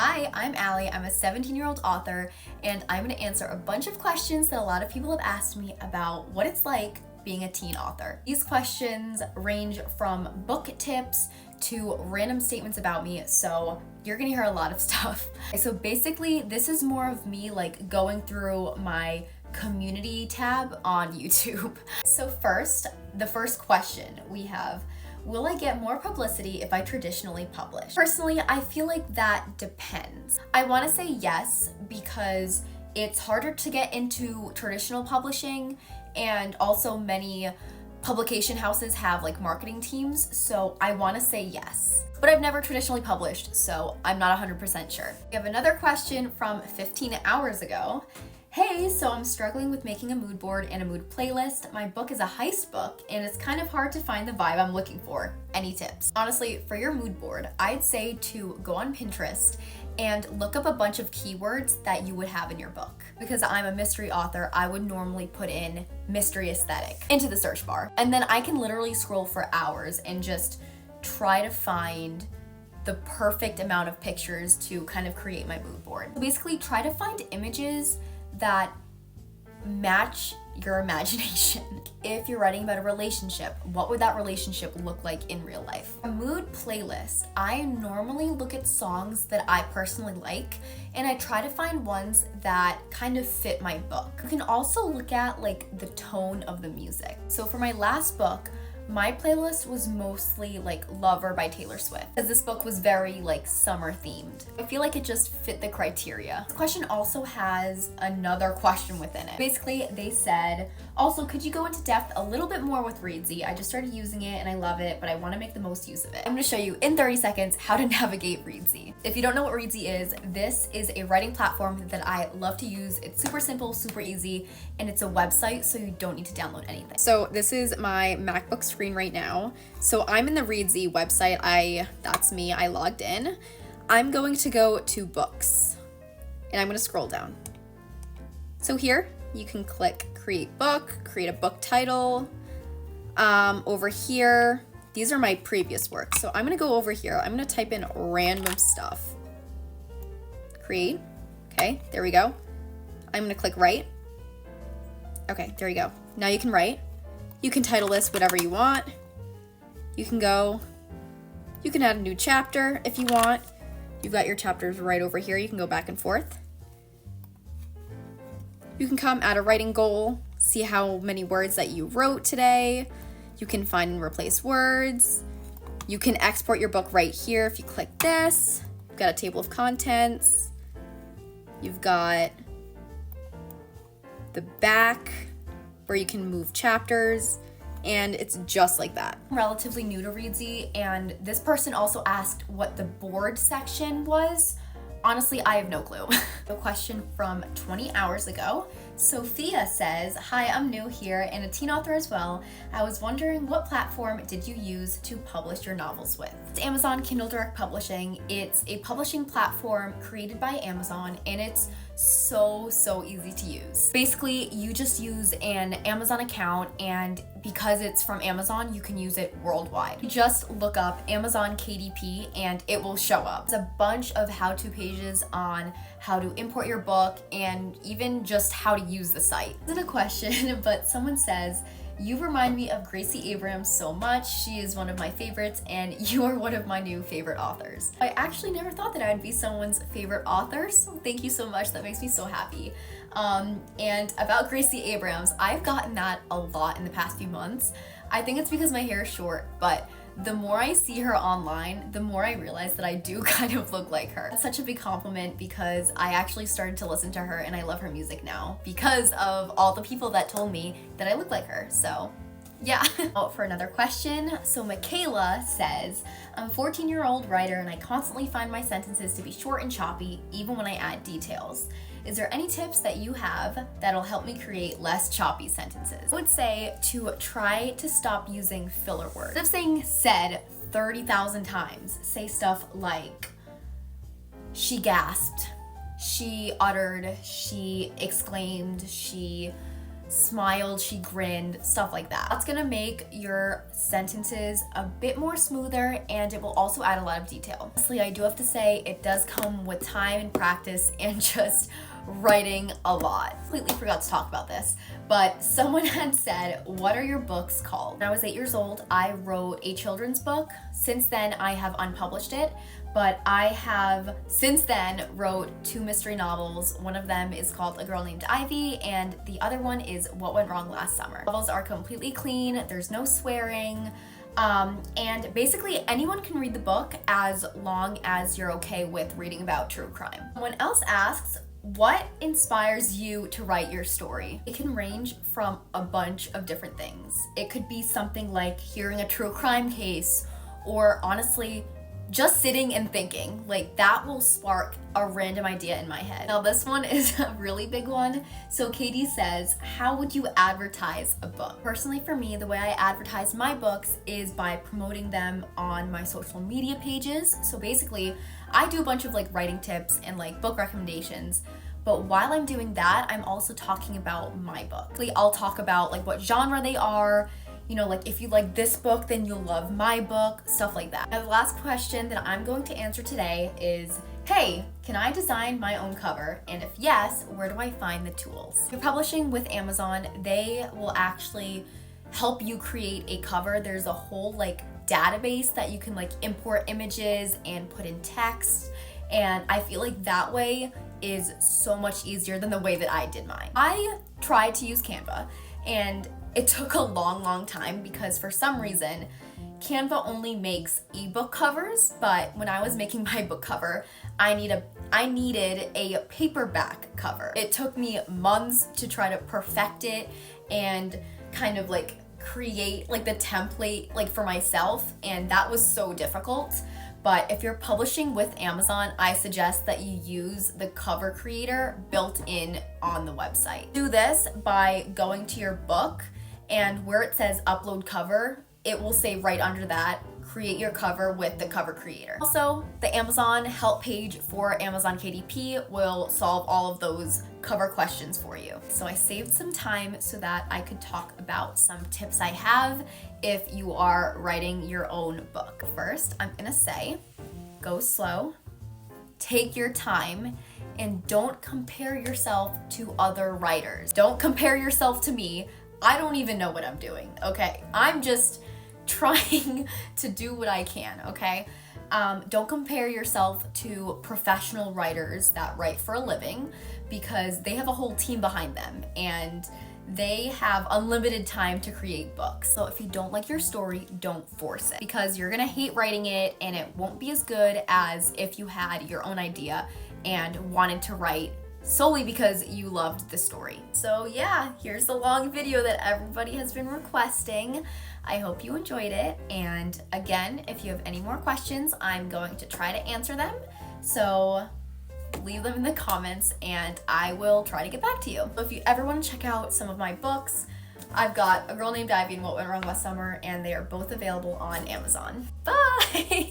Hi, I'm Allie. I'm a 17-year-old author, and I'm going to answer a bunch of questions that a lot of people have asked me about what it's like being a teen author. These questions range from book tips to random statements about me, so you're gonna hear a lot of stuff. So basically, this is more of me like going through my community tab on YouTube. So first, the first question we have: will I get more publicity if I traditionally publish? Personally, I feel like that depends. I want to say yes because it's harder to get into traditional publishing, and also many publication houses have like marketing teams, so I want to say yes. But I've never traditionally published, so I'm not 100% sure. We have another question from 15 hours ago. Hey, so I'm struggling with making a mood board and a mood playlist. My book is a heist book, and it's kind of hard to find the vibe I'm looking for. Any tips? Honestly, for your mood board, I'd say to go on Pinterest and look up a bunch of keywords that you would have in your book. Because I'm a mystery author, I would normally put in mystery aesthetic into the search bar. And then I can literally scroll for hours and just try to find the perfect amount of pictures to kind of create my mood board. So basically, try to find images that match your imagination. If you're writing about a relationship, what would that relationship look like in real life? A mood playlist, I normally look at songs that I personally like, and I try to find ones that kind of fit my book. You can also look at like the tone of the music. So for my last book, my playlist was mostly like Lover by Taylor Swift, because this book was very like summer themed. I feel like it just fit the criteria. This question also has another question within it. Basically, they said, also, could you go into depth a little bit more with Readsy? I just started using it and I love it, but I want to make the most use of it. I'm going to show you in 30 seconds how to navigate Readsy. If you don't know what Readsy is, this is a writing platform that I love to use. It's super simple, super easy, and it's a website, so you don't need to download anything. So this is my MacBook screen right now. So I'm in the Readsy website. That's me. I logged in. I'm going to go to books, and I'm going to scroll down. So here you can click create book, create a book title. Over here, these are my previous works. So I'm going to go over here. I'm going to type in random stuff. Create. Okay, there we go. I'm going to click write. Okay, there you go. Now you can write. You can title this whatever you want. You can add a new chapter if you want. You've got your chapters right over here. You can go back and forth. You can come add a writing goal, see how many words that you wrote today. You can find and replace words. You can export your book right here if you click this. You've got a table of contents. You've got the back where you can move chapters, and it's just like that. I'm relatively new to Readsy, and this person also asked what the board section was. Honestly, I have no clue. A question from 20 hours ago. Sophia says, hi, I'm new here and a teen author as well. I was wondering, what platform did you use to publish your novels with? It's Amazon Kindle Direct Publishing. It's a publishing platform created by Amazon, and it's so easy to use. Basically, you just use an Amazon account, and because it's from Amazon, you can use it worldwide. You just look up Amazon KDP and it will show up. It's a bunch of how-to pages on how to import your book and even just how to use the site. This isn't a question, but someone says, you remind me of Gracie Abrams so much. She is one of my favorites, and you are one of my new favorite authors. I actually never thought that I'd be someone's favorite author, so thank you so much. That makes me so happy. And about Gracie Abrams, I've gotten that a lot in the past few months. I think it's because my hair is short, but the more I see her online, the more I realize that I do kind of look like her. It's such a big compliment because I actually started to listen to her and I love her music now because of all the people that told me that I look like her. So yeah. For another question, so Michaela says, I'm a 14-year-old writer and I constantly find my sentences to be short and choppy even when I add details. Is there any tips that you have that'll help me create less choppy sentences? I would say to try to stop using filler words. Instead of saying said 30,000 times, say stuff like she gasped, she uttered, she exclaimed, she smiled, she grinned, stuff like that. That's gonna make your sentences a bit more smoother, and it will also add a lot of detail. Honestly, I do have to say it does come with time and practice and just writing a lot. Completely forgot to talk about this, but someone had said, what are your books called? When I was 8 years old, I wrote a children's book. Since then, I have unpublished it, but I have since then wrote 2 mystery novels. One of them is called A Girl Named Ivy, and the other one is What Went Wrong Last Summer. Novels are completely clean, there's no swearing, and basically anyone can read the book as long as you're okay with reading about true crime. Someone else asks, what inspires you to write your story? It can range from a bunch of different things. It could be something like hearing a true crime case, or honestly, just sitting and thinking. Like, that will spark a random idea in my head. Now, this one is a really big one. So Katie says, how would you advertise a book? Personally, for me, the way I advertise my books is by promoting them on my social media pages. So basically, I do a bunch of like writing tips and like book recommendations. But while I'm doing that, I'm also talking about my book. I'll talk about like what genre they are, you know, like if you like this book, then you'll love my book, stuff like that. Now, the last question that I'm going to answer today is, hey, can I design my own cover? And if yes, where do I find the tools? If you're publishing with Amazon, they will actually help you create a cover. There's a whole like database that you can like import images and put in text. And I feel like that way is so much easier than the way that I did mine. I tried to use Canva, and it took a long time because for some reason, Canva only makes ebook covers, but when I was making my book cover, I needed a paperback cover. It took me months to try to perfect it and kind of like create like the template like for myself, and that was so difficult. But if you're publishing with Amazon, I suggest that you use the cover creator built in on the website. Do this by going to your book, and where it says upload cover, it will say right under that, create your cover with the cover creator. Also, the Amazon help page for Amazon KDP will solve all of those cover questions for you. So I saved some time so that I could talk about some tips I have if you are writing your own book. First, I'm gonna say, go slow, take your time, and don't compare yourself to other writers. Don't compare yourself to me. I don't even know what I'm doing, okay? I'm just trying to do what I can, okay? Don't compare yourself to professional writers that write for a living, because they have a whole team behind them and they have unlimited time to create books. So if you don't like your story, don't force it, because you're gonna hate writing it and it won't be as good as if you had your own idea and wanted to write solely because you loved the story. So yeah, here's the long video that everybody has been requesting. I hope you enjoyed it. And again, if you have any more questions, I'm going to try to answer them. So leave them in the comments and I will try to get back to you. So if you ever want to check out some of my books, I've got A Girl Named Ivy and What Went Wrong Last Summer, and they are both available on Amazon. Bye!